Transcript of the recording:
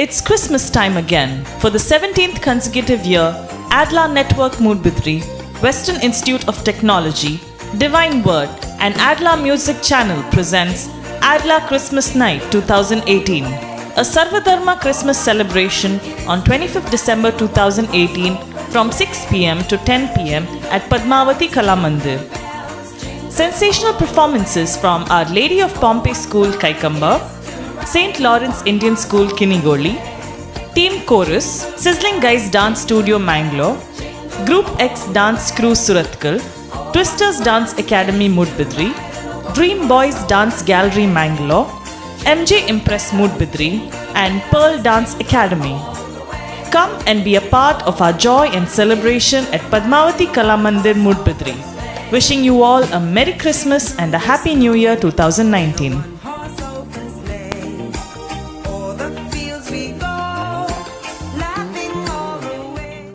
It's Christmas time again. For the 17th consecutive year, Adla Network Moodbidri, Western Institute of Technology, Divine Word and Adla Music Channel presents Adla Christmas Night 2018, a Sarvadharma Christmas celebration on 25th December 2018 from 6 pm to 10 pm at Padmavati Kalamandir. Sensational performances from Our Lady of Pompey School Kaikamba, St. Lawrence Indian School Kinigoli, Team Chorus, Sizzling Guys Dance Studio Mangalore, Group X Dance Crew Surathkal, Twisters Dance Academy Moodbidri, Dream Boys Dance Gallery Mangalore, MJ Impress Moodbidri and Pearl Dance Academy. Come and be a part of our joy and celebration at Padmavati Kalamandir Moodbidri. Wishing you all a Merry Christmas and a Happy New Year 2019.